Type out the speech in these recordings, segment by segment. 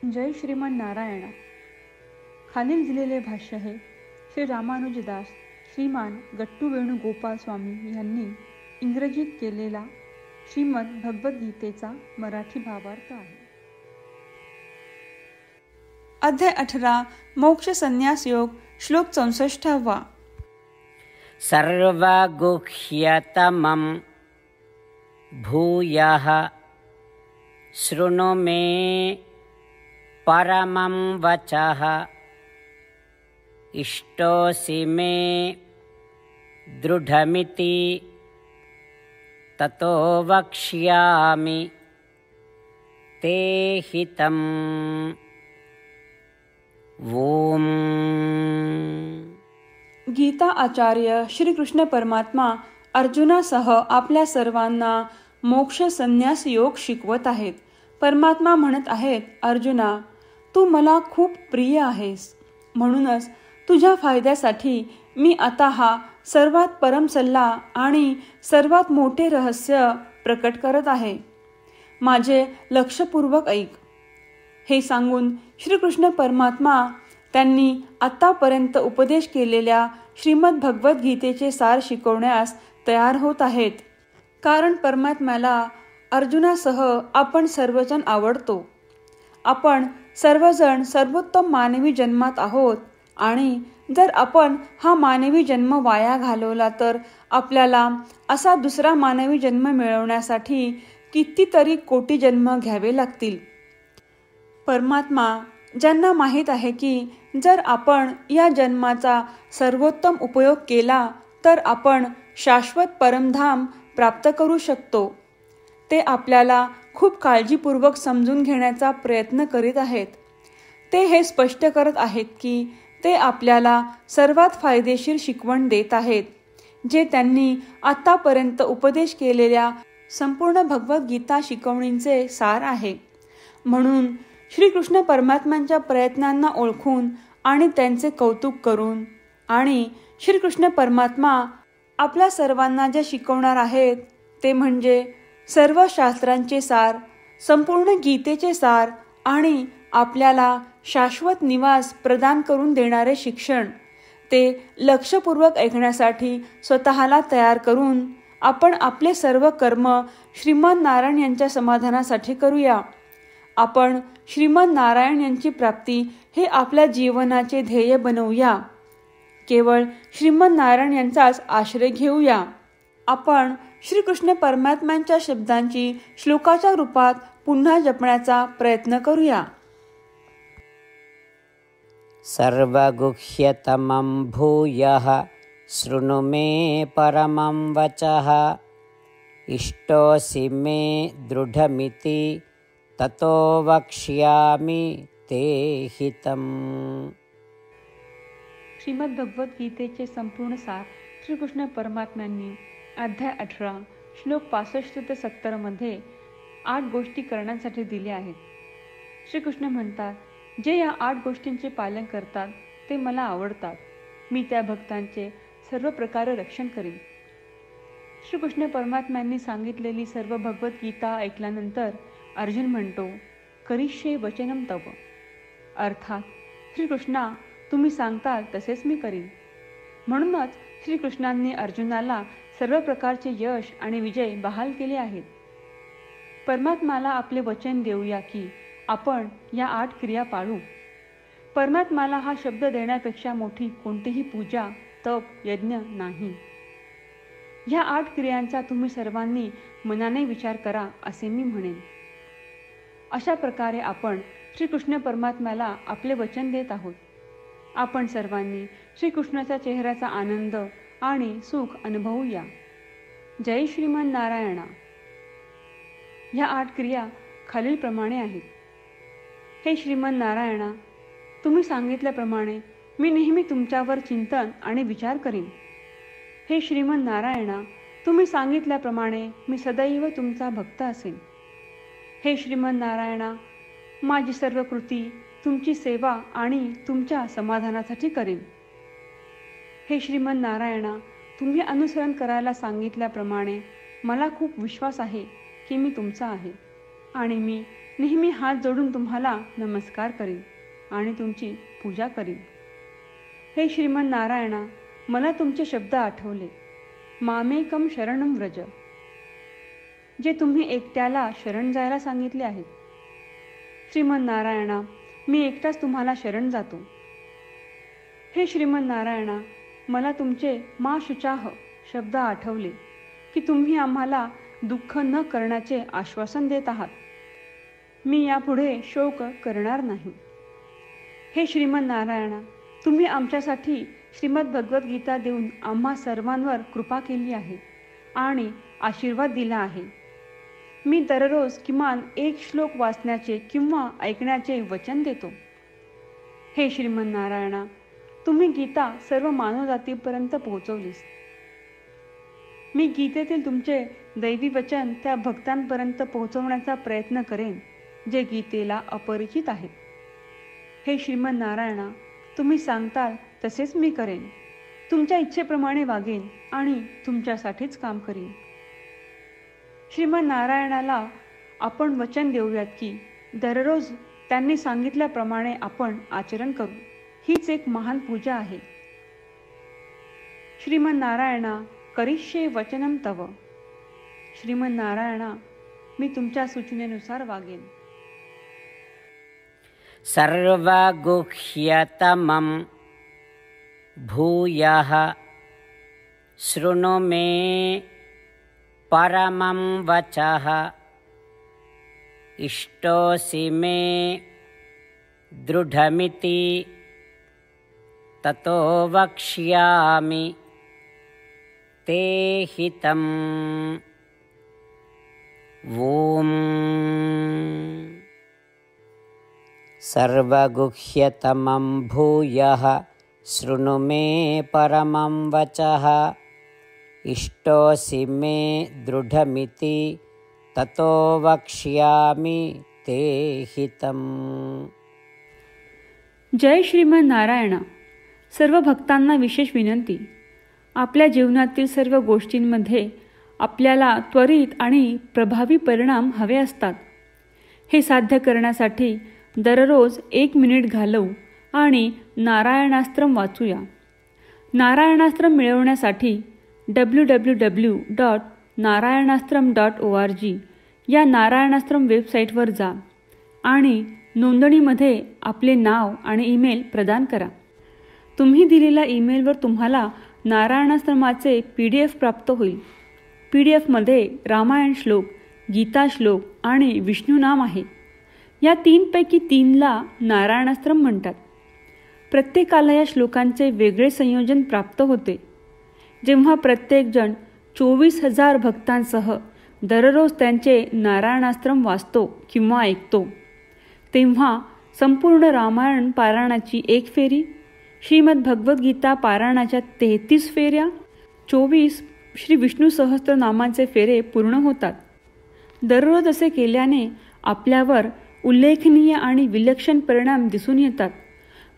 जय श्रीमन नारायण. खालील दिलेले भाष्य हे श्री रामानुजदास श्रीमान गट्टू वेणुगोपाल स्वामी यांनी इंग्रजीत केलेला श्रीमद भगवद्गीतेचा मराठी भावार्थ आहे. अध्याय 18 मोक्ष संन्यास योग श्लोक 64. सर्वगुह्यतमं भूयः शृणु मे परमं वचः इष्टोऽसि मे दृढमिति ततो वक्ष्यामि ते हितम्. ओम. गीता आचार्य श्री कृष्ण परमात्मा अर्जुनासह आपल्या सर्वांना मोक्ष संन्यास योग शिकवत आहेत. परमात्मा म्हणत आहेत, अर्जुना, तू मला खूप प्रिय आहेस, म्हणूनच तुझ्या फायद्यासाठी मी आता हा सर्वात परम सल्ला आणि सर्वात मोठे रहस्य प्रकट करत आहे. माझे लक्षपूर्वक ऐक. हे सांगून श्रीकृष्ण परमात्मा त्यांनी आतापर्यंत उपदेश केलेल्या श्रीमद भगवद्गीतेचे सार शिकवण्यास तयार होत आहेत. कारण परमात्म्याला अर्जुनासह आपण सर्वजण आवडतो. आपण सर्वजण सर्वोत्तम मानवी जन्मात आहोत आणि जर आपण हा मानवी जन्म वाया घालवला तर आपल्याला असा दुसरा मानवी जन्म मिळवण्यासाठी कितीतरी कोटी जन्म घ्यावे लागतील. परमात्मा ज्यांना माहीत आहे की जर आपण या जन्माचा सर्वोत्तम उपयोग केला तर आपण शाश्वत परमधाम प्राप्त करू शकतो, ते आपल्याला खूप काळजीपूर्वक समजून घेण्याचा प्रयत्न करीत आहेत. ते हे स्पष्ट करत आहेत की ते आपल्याला सर्वात फायदेशीर शिकवण देत आहेत, जे त्यांनी आतापर्यंत उपदेश केलेल्या संपूर्ण भगवद्गीता शिकवणींचे सार आहे. म्हणून श्रीकृष्ण परमात्म्यांच्या प्रयत्नांना ओळखून आणि त्यांचे कौतुक करून आणि श्रीकृष्ण परमात्मा आपल्या सर्वांना जे शिकवणार आहेत ते म्हणजे सर्व शास्त्रांचे सार, संपूर्ण गीतेचे सार आणि आपल्याला शाश्वत निवास प्रदान करून देणारे शिक्षण, ते लक्षपूर्वक ऐकण्यासाठी स्वतःला तयार करून आपण आपले सर्व कर्म श्रीमन नारायण यांच्या समाधानासाठी करूया. आपण श्रीमन नारायण यांची प्राप्ती हे आपल्या जीवनाचे ध्येय बनवूया. केवळ श्रीमन नारायण यांचाच आश्रय घेऊया. आपण श्रीकृष्ण परमात्म्यांच्या शब्दांची श्लोकाच्या रूपात पुन्हा जपण्याचा प्रयत्न करूया. सर्वगुह्यतमं भूयः शृणु मे परमं वचः इष्टोऽसि मे दृढमिति ततो वक्ष्यामि ते हितम्. श्रीमद भगवद्गीतेचे संपूर्ण सार श्रीकृष्ण परमात्म्यांनी अध्याय 18 श्लोक 65 ते 70 मध्ये 8 गोष्टी करण्यासाठी दिल्या आहेत. श्रीकृष्ण म्हणतात, जे या 8 गोष्टींचे पालन करतात ते मला आवडतात. मी त्या भक्तांचे सर्व प्रकारे रक्षण करीन. श्रीकृष्ण परमात्म्यांनी सांगितलेली सर्व भगवद्गीता ऐकल्यानंतर अर्जुन म्हणतो, करिष्ये वचनम तव. अर्थात श्रीकृष्णा, तुम्ही सांगताल तसेच मी करीन. म्हणूनच श्रीकृष्णांनी अर्जुनाला सर्व प्रकारचे यश आणि विजय बहाल केले आहेत. परमात्म्याला आपले वचन देऊया की आपण या 8 क्रिया पाळू. परमात्म्याला हा शब्द देण्यापेक्षा मोठी कोणतीही पूजा, तप, यज्ञ नाही. या 8 क्रियांचा तुम्ही सर्वांनी मनाने विचार करा असे मी म्हणेन. अशा प्रकारे आपण श्रीकृष्ण परमात्म्याला आपले वचन देत आहोत. आपण सर्वांनी श्रीकृष्णाच्या चेहऱ्याचा आनंद आणि सुख अनुभवूया. जय श्रीमन नारायणा. ह्या 8 क्रिया खालीलप्रमाणे आहेत. हे श्रीमन नारायणा, तुम्ही सांगितल्याप्रमाणे मी नेहमी तुमच्यावर चिंतन आणि विचार करीन. हे श्रीमन नारायणा, तुम्ही सांगितल्याप्रमाणे मी सदैव तुमचा भक्त असेन. हे श्रीमन नारायणा, माझी सर्व कृती तुमची सेवा आणि तुमच्या समाधानासाठी करेन. हे श्रीमन नारायणा, तुम्ही अनुसरण करायला सांगितल्याप्रमाणे मला खूप विश्वास आहे की मी तुमचा आहे आणि मी नेहमी हात जोडून तुम्हाला नमस्कार करीन आणि तुमची पूजा करीन. हे श्रीमन नारायणा, मला तुमचे शब्द आठवले. मामेकम शरणम व्रज, जे तुम्ही एकट्याला शरण जायला सांगितले आहेत. श्रीमन नारायणा, मी एकटाच तुम्हाला शरण जातो. हे श्रीमन नारायणा, मला तुमचे मा शुचाह शब्द आठवले की तुम्ही आम्हाला दुःख न करण्याचे आश्वासन देत आहात. मी यापुढे शोक करणार नाही. हे श्रीमन नारायणा, तुम्ही आमच्यासाठी श्रीमद भगवद्गीता देऊन आम्हा सर्वांवर कृपा केली आहे आणि आशीर्वाद दिला आहे. मी दररोज किमान एक श्लोक वाचण्याचे किंवा ऐकण्याचे वचन देतो. हे श्रीमन नारायणा, तुम्ही गीता सर्व मानवजातीपर्यंत पोहोचवलीस. मी गीतेतील तुमचे दैवी वचन त्या भक्तांपर्यंत पोहोचवण्याचा प्रयत्न करेन जे गीतेला अपरिचित आहेत. हे श्रीमन नारायणा, तुम्ही सांगताल तसेच मी करेन. तुमच्या इच्छेप्रमाणे वागेन आणि तुमच्यासाठीच काम करीन. श्रीमन नारायणाला आपण वचन देऊयात की दररोज त्यांनी सांगितल्याप्रमाणे आपण आचरण करू. हीच एक महान पूजा आहे. श्रीमन नारायणा, करिष्ये वचनम तव. श्रीमन नारायणा, मी तुमच्या सूचनेनुसार वागेन. सर्वगुह्यतमं भूयः शृणु मे परमं वचः. इष्टोऽसि मे दृढमिति ततो वक्ष्यामि ते हितम्. ॐ सर्वगुह्यतमं भूयः शृणु मे परमं वचः. इष्टोऽसि मे दृढमिति ततो वक्ष्यामि ते हितम्. जय श्रीमन नारायणा. सर्व भक्तांना विशेष विनंती. आपल्या जीवनातील सर्व गोष्टींमध्ये आपल्याला त्वरित आणि प्रभावी परिणाम हवे असतात. हे साध्य करण्यासाठी दररोज 1 मिनिट घालवू आणि नारायणास्त्रम वाचूया. नारायणास्त्रम मिळवण्यासाठी www.narayanaastram.org या नारायणास्त्रम वेबसाईटवर जा आणि नोंदणीमध्ये आपले नाव आणि ईमेल प्रदान करा. तुम्ही दिलेल्या ईमेलवर तुम्हाला नारायणाश्रमाचे PDF प्राप्त होईल. PDFमध्ये रामायण श्लोक, गीता श्लोक आणि विष्णू नाम आहे. या 3पैकी 3ला नारायणाश्रम म्हणतात. प्रत्येकाला या श्लोकांचे वेगळे संयोजन प्राप्त होते. जेव्हा प्रत्येकजण 24,000 भक्तांसह दररोज त्यांचे नारायणाश्रम वाचतो किंवा ऐकतो, तेव्हा संपूर्ण रामायण पारायणाची 1 फेरी, श्रीमद भगवद्गीता पारायणाच्या 33 फेऱ्या, 24 श्री विष्णू सहस्त्रनामांचे फेरे पूर्ण होतात. दररोज असे केल्याने आपल्यावर उल्लेखनीय आणि विलक्षण परिणाम दिसून येतात.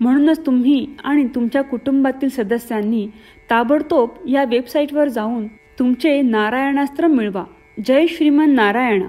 म्हणूनच तुम्ही आणि तुमच्या कुटुंबातील सदस्यांनी ताबडतोब या वेबसाईटवर जाऊन तुमचे नारायणास्त्र मिळवा. जय श्रीमन नारायणा.